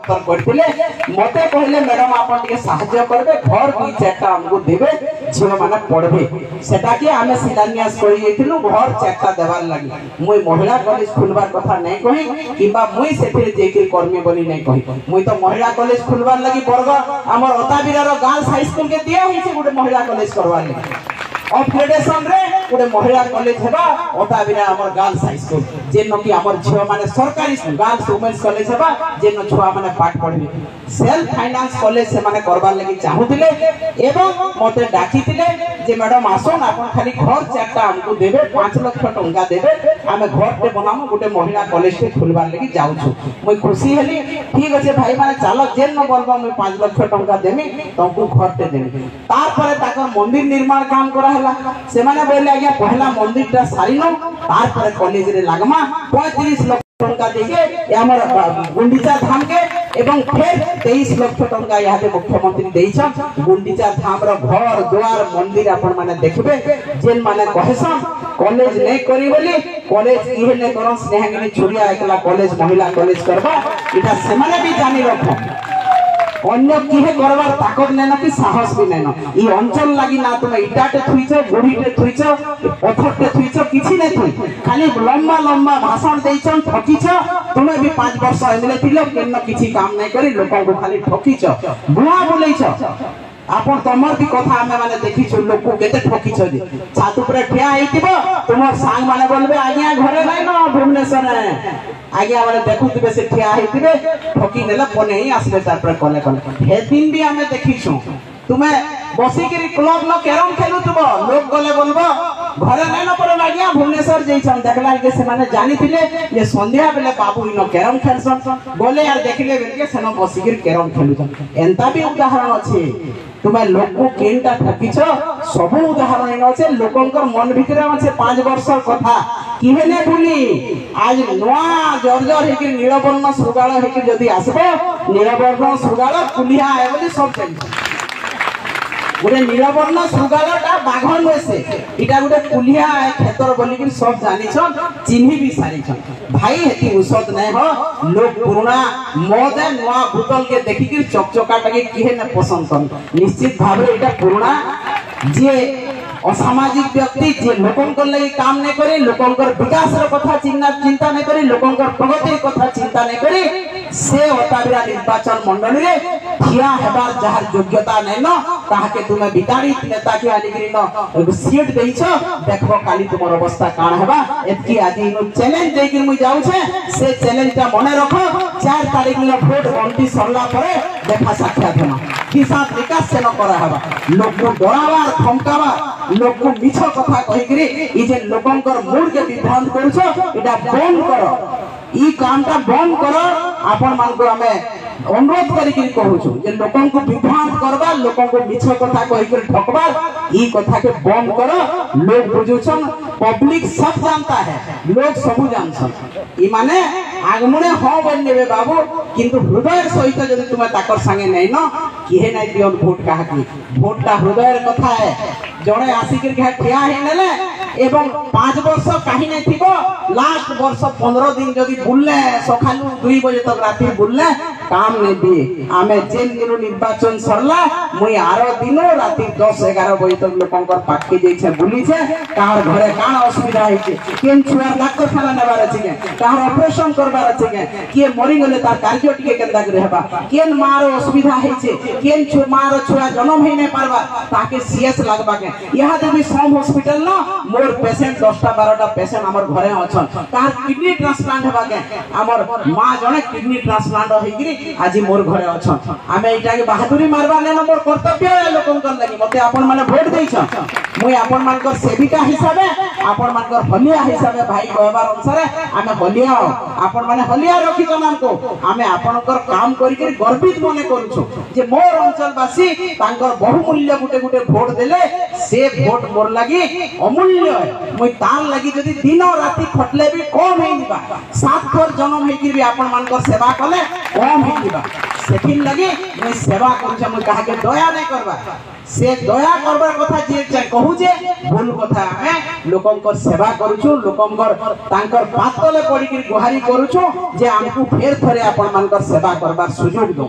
करथिले मते कहले मैडम आपन टिके सहायता करबे घर दुई चारटा हमको देबे झियो माने पढ़बे सेटा के आमे शिलान्यास करि जेथिलु घर चारटा देबार लागि मुई महिला कॉलेज खुलबार कथा नै कहि किबा मुई सेथिरे जेके कर्मी बनी नै कहि मुई तो महिला कॉलेज खुलबार लागि बर्ग हमर ओताबिरार गर्ल्स हाई स्कूल के दिया होइছে गुटे महिला कॉलेज करबार लागि अपग्रेडेशन रे गुटे महिला कॉलेज हेबा ओताबिरा हमर गर्ल्स हाई स्कूल जेनो कि हमर झियो माने सरकारी गर्ल्स वुमेन्स कॉलेज हेबा जेनो छुआ माने पाठ पढबे सेल्फ फाइनांस कॉलेज से माने करबार लागि चाहुतिले एवं मते डाकितिले जे मैडम आसोन आपन खाली घर चारटा हमको देबे 5 लाख टंका देबे आमे घर ते बनामु गुटे महिला कॉलेज के खुलबार लागि जाउछु मुई खुशी हेली ठीक अछि भाई माने चालो जेन न बोलबा मुई 5 लाख टंका देमी तुमको घर ते देमी तार परे ताकर मंदिर निर्माण काम करा हला से माने बोले आज्ञा पहला मंदिर ता सारिनो तार परे कॉलेज रे लागमा 35 लाख टंका देके हमर गुंडीचा धाम के एवं फिर 23 लाख टंका यहाँ मुख्यमंत्री देइछन गुंडीचा धाम रो घर द्वार मंदिर अपन माने देखबे जेन माने कहसन कॉलेज नै करी बोली कॉलेज इहे नै करन स्नेहगिनी छुरिया एकला कॉलेज महिला कॉलेज करबा इटा से माने भी जानि रखो अन्य किहे करबार ताकत नेना कि साहस भी नेना ई अंचल लागि ना तुम इटाटे थुइछो गुडीटे थुइछो पत्थरटे थुइछो किछि नै थुइ खाली लंबा लंबा भाषण देइछन ठकीछो तुमे भी 5 वर्ष एमएलए थिलो केन किछि काम नै करी लोक को खाली ठकीछो बुआ बोलैछो आपन तमर की कथा हमें माने देखिछो लोक को केते ठकीछो जे छात ऊपर ठिया हेतिबो तुमर सांग माने बोलबे आज्ञा घरे नै न भुवनेश्वर आज्ञा माने देखुतिबे से ठिया हेतिबे ठकी नेला पने ही आसबे तार पर कले कले हे दिन भी हमें देखिछो तुमे बसी के क्लब न कैरम खेलुतबो लोक गले बोलबो घरे नै न पर आज्ञा भुवनेश्वर जइछन देखला के से माने जानितिले जे संध्या बेले बाबू इन कैरम खेलसन बोले यार देखले बेले सेनो बसी के कैरम खेलुछन एंता भी उदाहरण अछि तुमे लोक को केनटा ठकीछो सब उदाहरण इन अछि लोकंकर मन भितरे अछि 5 वर्ष कथा किहे ने भूली आज नवा जर्जर हेकि नीलवर्ण सुगाळ हेकि जदी आसबो नीलवर्ण सुगाळ कुलिया आए बोली सब जानि गुटे नीलवर्ण सुगाळटा बाघन होसे इटा गुटे कुलिया आए खेतर बोली कि सब जानि छन चिन्ही भी सारी छन भाई हेति औषध नै हो लोग पुराना मद नवा बोतल के देखि कि चकचकाटा के किहे न पसंद करन निश्चित भाबरे इटा पुराना जे असामाजिक व्यक्ति जे लोकंकर लागि काम नै करे लोकंकर विकास रो कथा चिंता नै करे लोकंकर प्रगति कथा चिंता नै करे से ओताबिरा निर्वाचन मंडली रे ठिया हेबार जहार योग्यता नै न ताहाके तुमे बिताड़ी नेता के आलिगिरी न सीट देइछो देखबो काली तुमर अवस्था काण हेबा एतकी आदि नो चैलेंज देकि मुई जाउ छे से चैलेंजटा मने रखो 4 तारिख नो वोट गणती सरला परे देखा साक्षात हेमा कि साथ विकास से न करा हेबा लोक को डरावा धमकावा लोक को मिछ कथा कहिकरी ई जे लोकंकर मूड के विभ्रांत करछो एटा बंद करो ई कामटा बंद करो आपन मान को हमें अनुरोध करिक कहूछु जे लोकन को विभ्रांत करबा लोकन को मिछ कथा कहिकर ठकबा ई कथा के बंद करो लोग बुझुछन पब्लिक सब जानता है लोग सब जानछन ई माने आगमुने हो बननेबे बाबू किंतु हृदय सहित जदि तुमे ताकर संगे नै न किहे नै दियन वोट काहा की वोटटा हृदयर कथा है जणे आसिकर के ठिया हे नेले एवं 5 वर्ष कहीं नहीं थी लास्ट वर्ष 15 दिन जदि बुलले सखालू 2 बजे तक राती बुलले काम नहीं दिए आमे जेन दिन निर्वाचन सरला मुई आरो दिन राती 10-11 बजे तक लोकंकर पाखी जाई छे बुली छे कार घरे कान असुविधा है छे केन छुआ डॉक्टर खाना नेबार अछि के कार ऑपरेशन करबार अछि के मरि गेले तार कार्य टिके केंदा करे हेबा केन मारो असुविधा है छे केन छु मारो छुआ जन्म हे नै पारबा ताके सीएस लागबा के यहा देबी सम हॉस्पिटल न मोर पेशेंट 10-12 पेशेंट हमर घरे अछन कार किडनी ट्रांसप्लांट हेबा के हमर मां जने किडनी ट्रांसप्लांट होइगिरी आज मोर घरे अछन आमे इटा के बहादुरी मारबा ने मोर कर्तव्य है लोकंकर लागि मते आपन माने वोट दैछन मुई आपन मानकर सेविका हिसाबे आपन मानकर हलिया हिसाबे भाई कहबार अनुसार आमे हलिया आपन माने हलिया रखी जन हमको आमे आपनकर काम करि के गर्वित मने करूछु जे मोर अंचलवासी तांकर बहुमूल्य गुटे वोट देले से वोट मोर लागि अमूल्य है मुई तार लागि जदी दिन राती खटले भी कम हेइबा 7 थर जन्म हेकि भी आपन मानकर सेवा कले कम हेइबा सेथिन लगी मैं सेवा करूछे मैं कहा के दया नहीं करबा से दया करबार कथा जे कहू जे भूल कथा हमें लोकंकर सेवा करूछु लोकंकर तांकर पातले पड़ी के गुहारी करूछु जे हमकु फेर थरे आपण मानकर सेवा करबार सुयोग दो।